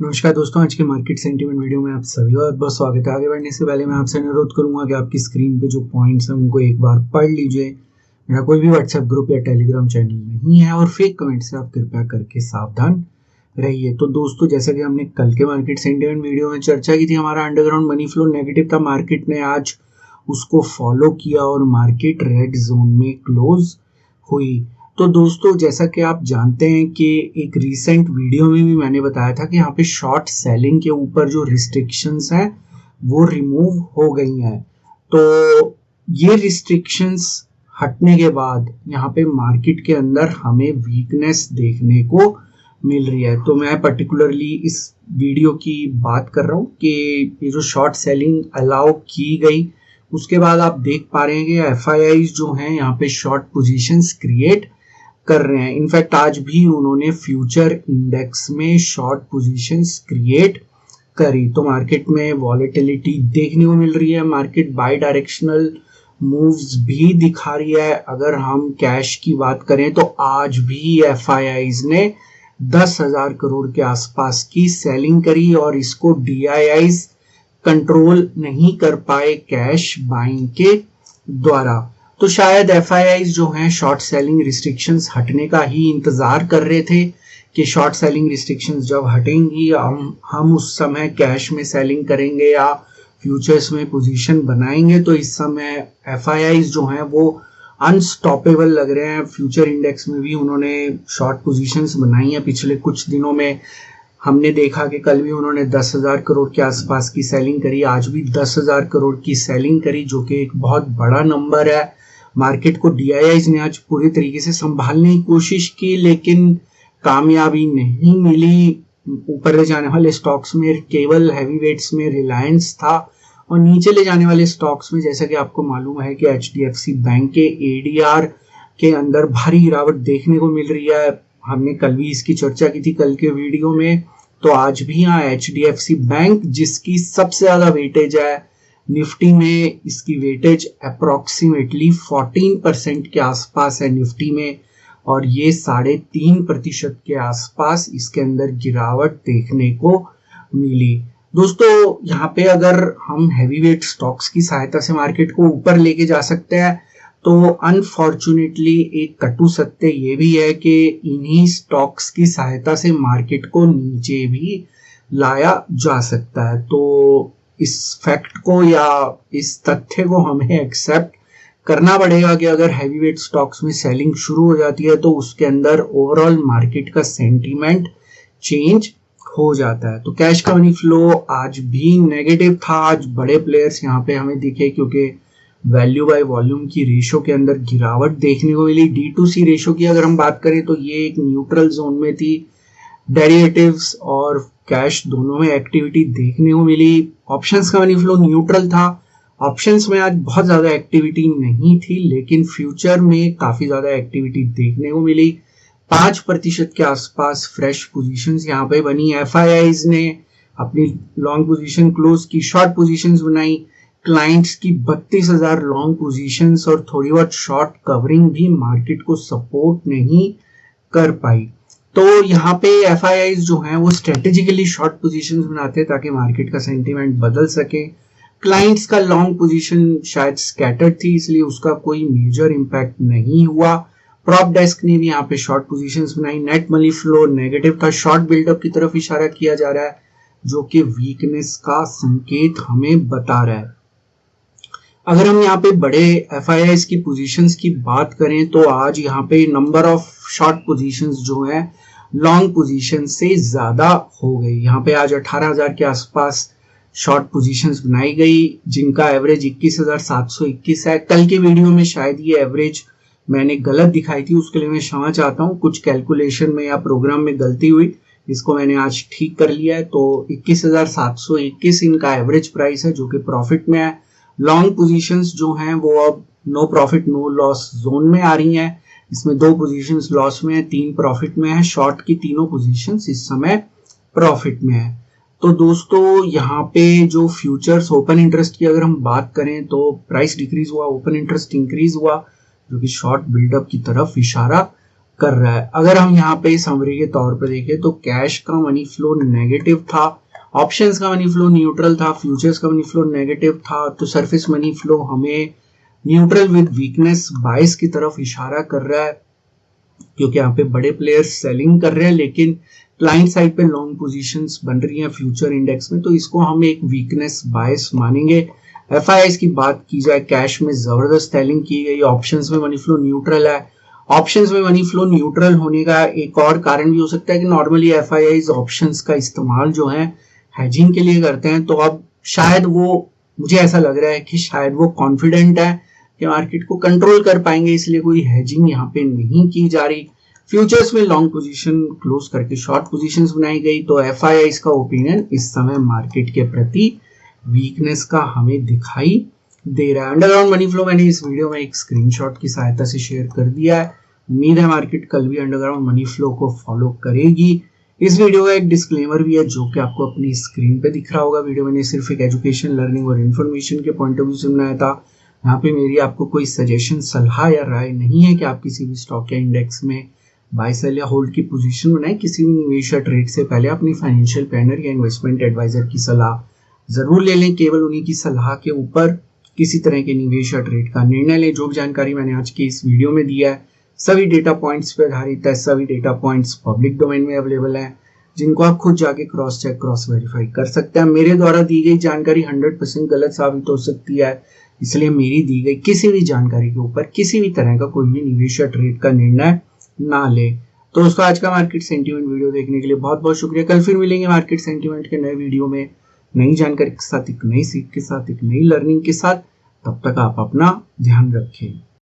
नमस्कार दोस्तों, आज के मार्केट सेंटीमेंट वीडियो में आप सभी का बहुत स्वागत है। आगे बढ़ने से पहले मैं आपसे अनुरोध करूंगा कि आपकी स्क्रीन पे जो पॉइंट्स हैं उनको एक बार पढ़ लीजिए। मेरा कोई भी व्हाट्सएप ग्रुप या टेलीग्राम चैनल नहीं है और फेक कमेंट से आप कृपया करके सावधान रहिए। तो दोस्तों, जैसा कि हमने कल के मार्केट सेंटीमेंट वीडियो में चर्चा की थी, हमारा अंडरग्राउंड मनी फ्लो नेगेटिव था। मार्केट ने आज उसको फॉलो किया और मार्केट रेड जोन में क्लोज हुई। तो दोस्तों, जैसा कि आप जानते हैं कि एक रीसेंट वीडियो में भी मैंने बताया था कि यहाँ पे शॉर्ट सेलिंग के ऊपर जो रिस्ट्रिक्शंस हैं वो रिमूव हो गई हैं। तो ये रिस्ट्रिक्शंस हटने के बाद यहाँ पे मार्केट के अंदर हमें वीकनेस देखने को मिल रही है। तो मैं पर्टिकुलरली इस वीडियो की बात कर रहा हूँ कि ये जो शॉर्ट सेलिंग अलाउ की गई, उसके बाद आप देख पा रहे हैं कि एफआईआईज जो हैं यहाँ पे शॉर्ट पोजीशंस क्रिएट कर रहे हैं। इनफैक्ट आज भी उन्होंने फ्यूचर इंडेक्स में शॉर्ट पोजीशंस क्रिएट करी। तो मार्केट में वॉलेटिलिटी देखने को मिल रही है। मार्केट बाय डायरेक्शनल मूव्स भी दिखा रही है। अगर हम कैश की बात करें तो आज भी एफआईआईज ने 10,000 करोड़ के आसपास की सेलिंग करी और इसको डीआईआईज कंट्रोल नहीं कर पाए कैश बाइंग के द्वारा। तो शायद एफआईआईज जो हैं शॉर्ट सेलिंग रिस्ट्रिक्शंस हटने का ही इंतजार कर रहे थे कि शॉर्ट सेलिंग रिस्ट्रिक्शंस जब हटेंगी हम उस समय कैश में सेलिंग करेंगे या फ्यूचर्स में पोजीशन बनाएंगे। तो इस समय एफआईआईज जो हैं वो अनस्टॉपेबल लग रहे हैं। फ्यूचर इंडेक्स में भी उन्होंने शॉर्ट पोजीशंस बनाई हैं पिछले कुछ दिनों में। हमने देखा कि कल भी उन्होंने 10,000 करोड़ के आसपास की सेलिंग करी, आज भी 10,000 करोड़ की सेलिंग करी, जो कि एक बहुत बड़ा नंबर है। मार्केट को डीआईआईज ने आज पूरी तरीके से संभालने की कोशिश की, लेकिन कामयाबी नहीं मिली। ऊपर ले जाने वाले स्टॉक्स में केवल हैवी वेट्स में रिलायंस था और नीचे ले जाने वाले स्टॉक्स में जैसा कि आपको मालूम है कि एचडीएफसी बैंक के एडीआर के अंदर भारी गिरावट देखने को मिल रही है। हमने कल भी इसकी चर्चा की थी कल के वीडियो में। तो आज भी यहाँ एचडीएफसी बैंक, जिसकी सबसे ज्यादा वेटेज है निफ्टी में, इसकी वेटेज अप्रोक्सीमेटली 14% के आसपास है निफ्टी में, और ये 3.5% के आसपास इसके अंदर गिरावट देखने को मिली। दोस्तों, यहाँ पे अगर हम हैवी वेट स्टॉक्स की सहायता से मार्केट को ऊपर लेके जा सकते हैं, तो अनफॉर्चुनेटली एक कटु सत्य ये भी है कि इन्हीं स्टॉक्स की सहायता से मार्केट को नीचे भी लाया जा सकता है। तो इस फैक्ट को या इस तथ्य को हमें एक्सेप्ट करना पड़ेगा कि अगर हैवी वेट स्टॉक्स में सेलिंग शुरू हो जाती है तो उसके अंदर ओवरऑल मार्केट का सेंटीमेंट चेंज हो जाता है। तो कैश का मनी फ्लो आज भी नेगेटिव था। आज बड़े प्लेयर्स यहाँ पे हमें दिखे क्योंकि वैल्यू बाय वॉल्यूम की रेशो के अंदर गिरावट देखने को मिली। D2C रेशो की अगर हम बात करें तो ये एक न्यूट्रल जोन में थी। डेरिवेटिव्स और कैश दोनों में एक्टिविटी देखने को मिली। ऑप्शंस का मनी फ्लो न्यूट्रल था। ऑप्शंस में आज बहुत ज्यादा एक्टिविटी नहीं थी, लेकिन फ्यूचर में काफी ज्यादा एक्टिविटी देखने को मिली। 5% के आसपास फ्रेश पोजीशंस यहाँ पे बनी। एफआईआईज ने अपनी लॉन्ग पोजीशन क्लोज की, शॉर्ट पोजीशंस बनाई। क्लाइंट्स की 32,000 लॉन्ग पोजीशंस और थोड़ी बहुत शॉर्ट कवरिंग भी मार्केट को सपोर्ट नहीं कर पाई। तो यहाँ पे एफआईआईज जो हैं वो स्ट्रेटेजिकली शॉर्ट पोजीशंस बनाते हैं ताकि मार्केट का सेंटीमेंट बदल सके। क्लाइंट्स का लॉन्ग पोजीशन शायद स्कैटर्ड थी, इसलिए उसका कोई मेजर इंपैक्ट नहीं हुआ। प्रॉप डेस्क ने भी यहाँ पे शॉर्ट पोजीशंस बनाई। नेट मनी फ्लो नेगेटिव था। शॉर्ट बिल्डअप की तरफ इशारा किया जा रहा है, जो कि वीकनेस का संकेत हमें बता रहा है। अगर हम यहाँ पे बड़े एफआईआईज की पोजीशंस की बात करें तो आज यहाँ पे नंबर ऑफ शॉर्ट पोजीशंस जो है लॉन्ग पोजीशन से ज्यादा हो गई। यहाँ पे आज 18,000 के आसपास शॉर्ट पोजीशंस बनाई गई, जिनका एवरेज 21,721 है। कल के वीडियो में शायद ये एवरेज मैंने गलत दिखाई थी, उसके लिए मैं क्षमा चाहता हूँ। कुछ कैलकुलेशन में या प्रोग्राम में गलती हुई, इसको मैंने आज ठीक कर लिया है। तो 21,721 इनका एवरेज प्राइस है, जो कि प्रॉफिट में है। लॉन्ग पोजीशंस जो हैं वो अब no profit no loss zone में आ रही हैं। इसमें 2 पोजीशंस लॉस में है, 3 प्रॉफिट में है। शॉर्ट की तीनों पोजीशंस इस समय प्रॉफिट में है। तो दोस्तों, यहाँ पे जो फ्यूचर्स ओपन इंटरेस्ट की अगर हम बात करें तो प्राइस डिक्रीज हुआ, ओपन इंटरेस्ट इंक्रीज हुआ, जो कि शॉर्ट बिल्डअप की तरफ इशारा कर रहा है। अगर हम यहाँ पे समरी के तौर पे देखें तो कैश का मनी फ्लो नेगेटिव था, ऑप्शंस का मनी फ्लो न्यूट्रल था, फ्यूचर्स का मनी फ्लो नेगेटिव था, तो सरफेस मनी फ्लो हमें न्यूट्रल विद वीकनेस बाइस की तरफ इशारा कर रहा है, क्योंकि यहाँ पे बड़े प्लेयर्स सेलिंग कर रहे हैं लेकिन क्लाइंट साइड पे लॉन्ग पोजीशंस बन रही हैं फ्यूचर इंडेक्स में, तो इसको हम एक वीकनेस बायस मानेंगे। एफआईआईस की बात की जाए, कैश में जबरदस्त सेलिंग की गई, ऑप्शंस में मनी फ्लो न्यूट्रल है। ऑप्शंस में मनी फ्लो न्यूट्रल होने का एक और कारण भी हो सकता है कि नॉर्मली एफआईआईस ऑप्शंस का इस्तेमाल जो है हेजिंग के लिए करते हैं, तो अब शायद वो, मुझे ऐसा लग रहा है कि शायद वो कॉन्फिडेंट है कि मार्केट को कंट्रोल कर पाएंगे, इसलिए कोई हेजिंग यहाँ पे नहीं की जा रही। फ्यूचर्स में लॉन्ग पोजीशन क्लोज करके शॉर्ट पोजीशंस बनाई गई, तो एफआईआईस का ओपिनियन इस समय मार्केट के प्रति वीकनेस का हमें दिखाई दे रहा है। अंडरग्राउंड मनी फ्लो मैंने इस वीडियो में एक स्क्रीनशॉट की सहायता से शेयर कर दिया है। उम्मीद है मार्केट कल भी अंडरग्राउंड मनी फ्लो को फॉलो करेगी। इस वीडियो का एक डिस्क्लेमर भी है जो कि आपको अपनी स्क्रीन पे दिख रहा होगा। वीडियो मैंने सिर्फ एक एजुकेशन, लर्निंग और इन्फॉर्मेशन के पॉइंट ऑफ व्यू से बनाया था। यहाँ पे मेरी आपको कोई सजेशन, सलाह या राय नहीं है कि आप किसी भी स्टॉक या इंडेक्स में बाय सेल या होल्ड की पोजीशन बनाएं। किसी भी निवेश या ट्रेड से पहले अपनी फाइनेंशियल प्लानर या इन्वेस्टमेंट एडवाइजर की सलाह जरूर ले लें। केवल उन्हीं की सलाह के ऊपर किसी तरह के निवेश या ट्रेड का निर्णय लें। जो भी जानकारी मैंने आज की इस वीडियो में दिया है सभी डेटा पॉइंट्स पे आधारित है, सभी डेटा पॉइंट्स पब्लिक डोमेन में अवेलेबल है, जिनको आप खुद जाके क्रॉस चेक, क्रॉस वेरीफाई कर सकते हैं। मेरे द्वारा दी गई जानकारी 100% गलत साबित हो सकती है, इसलिए मेरी दी गई किसी भी जानकारी के ऊपर किसी भी तरह का कोई भी निवेश या ट्रेड का निर्णय ना ले। तो दोस्तों, आज का मार्केट सेंटीमेंट वीडियो देखने के लिए बहुत बहुत शुक्रिया। कल फिर मिलेंगे मार्केट सेंटीमेंट के नए वीडियो में, नई जानकारी के साथ, एक नई सीख के साथ, एक नई लर्निंग के साथ। तब तक आप अपना ध्यान रखें।